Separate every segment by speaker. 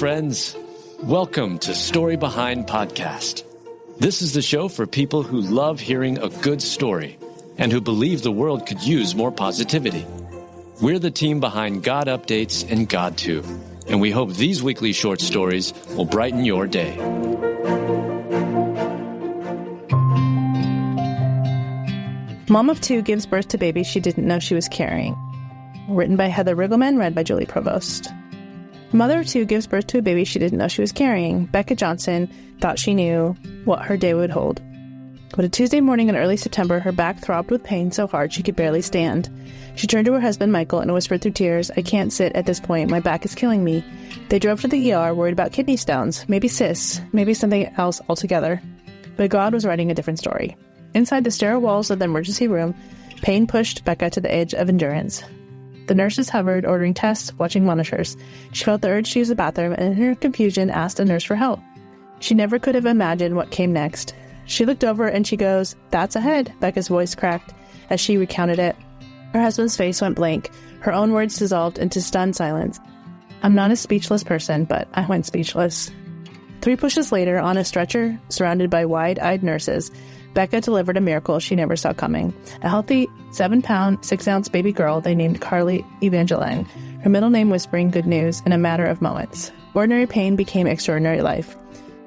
Speaker 1: friends. Welcome to Story Behind Podcast. This is the show for people who love hearing a good story and who believe the world could use more positivity. We're the team behind GodUpdates and God2, and we hope these weekly short stories will brighten your day.
Speaker 2: Mom of Two gives birth to baby she didn't know she was carrying. Written by Heather Riggleman, read by Julie Provost. Mother of two gives birth to a baby she didn't know she was carrying. Becca Johnson thought she knew what her day would hold. But a Tuesday morning in early September, her back throbbed with pain so hard she could barely stand. She turned to her husband, Michael, and whispered through tears, "I can't sit at this point. My back is killing me." They drove to the ER, worried about kidney stones, maybe cysts, maybe something else altogether. But God was writing a different story. Inside the sterile walls of the emergency room, pain pushed Becca to the edge of endurance. The nurses hovered, ordering tests, watching monitors. She felt the urge to use the bathroom, and in her confusion asked a nurse for help. She never could have imagined what came next. She looked over and she goes, "That's a head," Becca's voice cracked as she recounted it. Her husband's face went blank. Her own words dissolved into stunned silence. I'm not a speechless person, but I went speechless. 3 pushes later, on a stretcher, surrounded by wide-eyed nurses, Becca delivered a miracle she never saw coming. A healthy 7-pound, 6-ounce baby girl they named Carly Evangeline, her middle name whispering good news in a matter of moments. Ordinary pain became extraordinary life.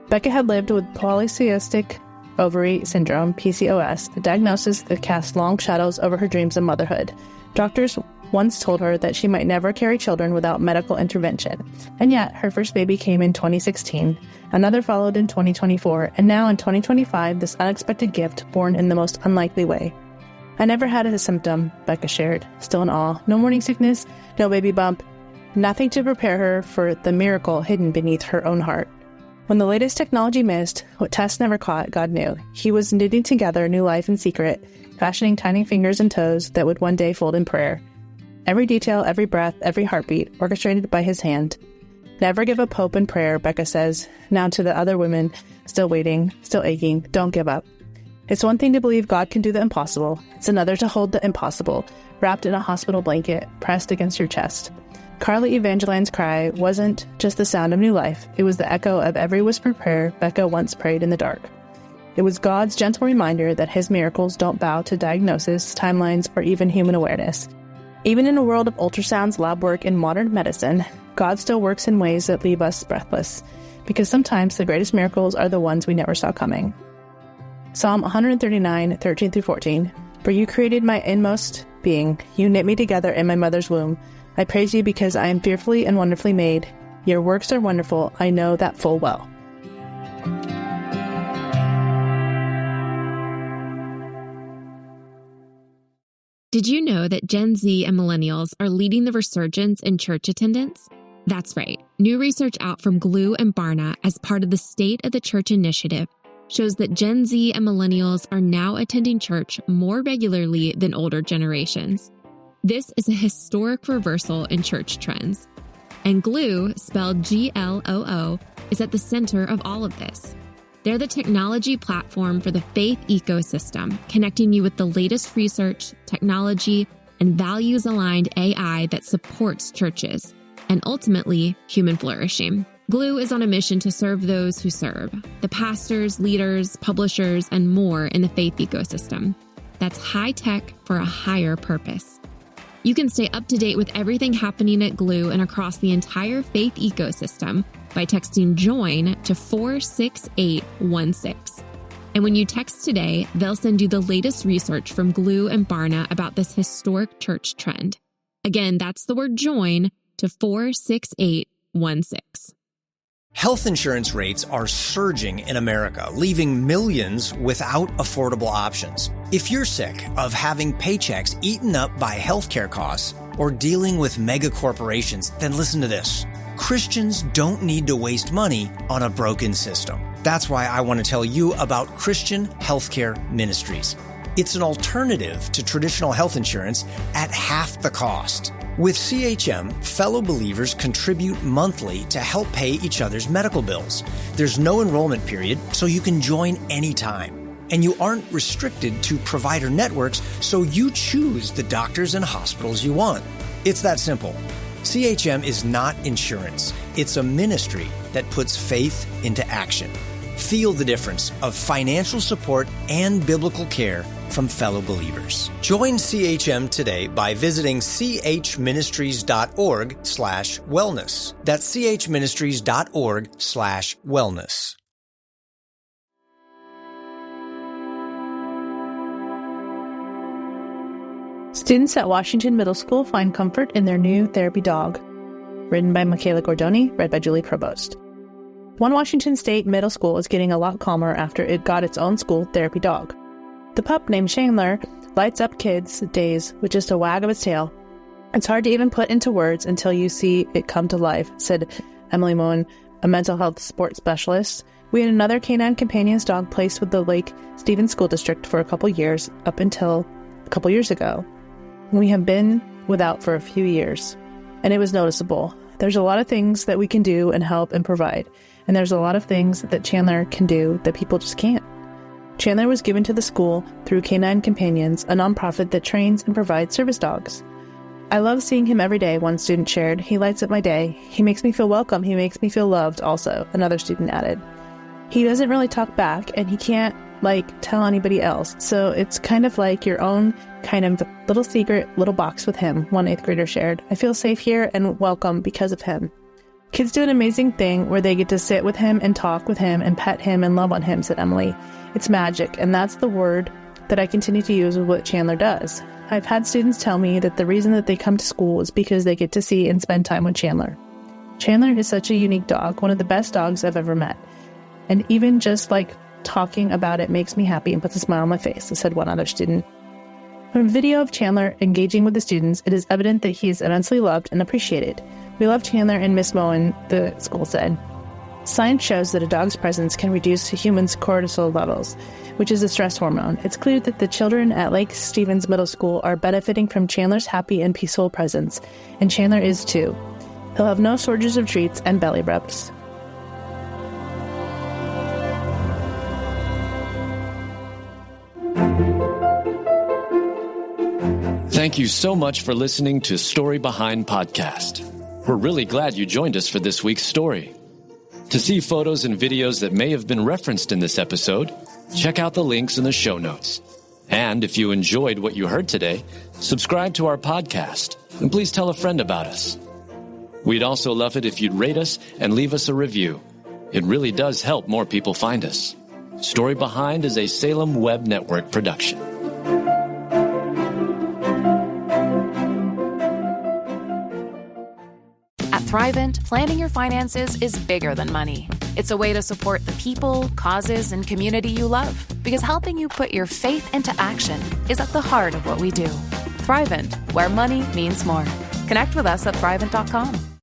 Speaker 2: Becca had lived with polycystic ovary syndrome, PCOS, a diagnosis that cast long shadows over her dreams of motherhood. Doctors once told her that she might never carry children without medical intervention. And yet, her first baby came in 2016, another followed in 2024, and now in 2025, this unexpected gift born in the most unlikely way. I never had a symptom, Becca shared, still in awe. No morning sickness, no baby bump, nothing to prepare her for the miracle hidden beneath her own heart. When the latest technology missed, what tests never caught, God knew. He was knitting together new life in secret, fashioning tiny fingers and toes that would one day fold in prayer. Every detail, every breath, every heartbeat, orchestrated by his hand. Never give up hope and prayer, Becca says, now to the other women still waiting, still aching. Don't give up. It's one thing to believe God can do the impossible. It's another to hold the impossible, wrapped in a hospital blanket, pressed against your chest. Carly Evangeline's cry wasn't just the sound of new life. It was the echo of every whispered prayer Becca once prayed in the dark. It was God's gentle reminder that his miracles don't bow to diagnosis, timelines, or even human awareness. Even in a world of ultrasounds, lab work, and modern medicine, God still works in ways that leave us breathless, because sometimes the greatest miracles are the ones we never saw coming. Psalm 139, 13-14. For you created my inmost being. You knit me together in my mother's womb. I praise you because I am fearfully and wonderfully made. Your works are wonderful. I know that full well.
Speaker 3: Did you know that Gen Z and millennials are leading the resurgence in church attendance? That's right. New research out from GLUE and Barna as part of the State of the Church initiative shows that Gen Z and millennials are now attending church more regularly than older generations. This is a historic reversal in church trends. And GLUE, spelled GLOO, is at the center of all of this. They're the technology platform for the faith ecosystem, connecting you with the latest research, technology, and values-aligned AI that supports churches, and ultimately, human flourishing. GLUE is on a mission to serve those who serve, the pastors, leaders, publishers, and more in the faith ecosystem. That's high tech for a higher purpose. You can stay up to date with everything happening at GLUE and across the entire faith ecosystem by texting JOIN to 46816. And when you text today, they'll send you the latest research from GLUE and Barna about this historic church trend. Again, that's the word JOIN to 46816.
Speaker 4: Health insurance rates are surging in America, leaving millions without affordable options. If you're sick of having paychecks eaten up by healthcare costs or dealing with mega corporations, then listen to this. Christians don't need to waste money on a broken system. That's why I want to tell you about Christian Healthcare Ministries. It's an alternative to traditional health insurance at half the cost. With CHM, fellow believers contribute monthly to help pay each other's medical bills. There's no enrollment period, so you can join anytime. And you aren't restricted to provider networks, so you choose the doctors and hospitals you want. It's that simple. CHM is not insurance. It's a ministry that puts faith into action. Feel the difference of financial support and biblical care from fellow believers. Join CHM today by visiting chministries.org/wellness. That's chministries.org/wellness.
Speaker 2: Students at Washington Middle School find comfort in their new therapy dog. Written by Michaela Gordoni, read by Julie Provost. One Washington State middle school is getting a lot calmer after it got its own school therapy dog. The pup named Chandler lights up kids' days with just a wag of its tail. It's hard to even put into words until you see it come to life, said Emily Moen, a mental health support specialist. We had another canine companions dog placed with the Lake Stevens School District for a couple years, up until a couple years ago. We have been without for a few years, and it was noticeable. There's a lot of things that we can do and help and provide, and there's a lot of things that Chandler can do that people just can't. Chandler was given to the school through Canine Companions, a nonprofit that trains and provides service dogs. I love seeing him every day, one student shared. He lights up my day. He makes me feel welcome. He makes me feel loved also, another student added. He doesn't really talk back, and he can't, tell anybody else. So it's kind of like your own kind of little secret, little box with him, one 8th grader shared. I feel safe here and welcome because of him. Kids do an amazing thing where they get to sit with him and talk with him and pet him and love on him, said Emily. It's magic, and that's the word that I continue to use with what Chandler does. I've had students tell me that the reason that they come to school is because they get to see and spend time with Chandler. Chandler is such a unique dog, one of the best dogs I've ever met. And even just talking about it makes me happy and puts a smile on my face, said one other student. From a video of Chandler engaging with the students, it is evident that he is immensely loved and appreciated. We love Chandler and Miss Moen, the school said. Science shows that a dog's presence can reduce a human's cortisol levels, which is a stress hormone. It's clear that the children at Lake Stevens Middle School are benefiting from Chandler's happy and peaceful presence, and Chandler is too. He'll have no shortage of treats and belly rubs.
Speaker 1: Thank you so much for listening to Story Behind Podcast. We're really glad you joined us for this week's story. To see photos and videos that may have been referenced in this episode, check out the links in the show notes. And if you enjoyed what you heard today, subscribe to our podcast, and please tell a friend about us. We'd also love it if you'd rate us and leave us a review. It really does help more people find us. Story Behind is a Salem Web Network production.
Speaker 5: At Thrivent, planning your finances is bigger than money. It's a way to support the people, causes, and community you love. Because helping you put your faith into action is at the heart of what we do. Thrivent, where money means more. Connect with us at thrivent.com.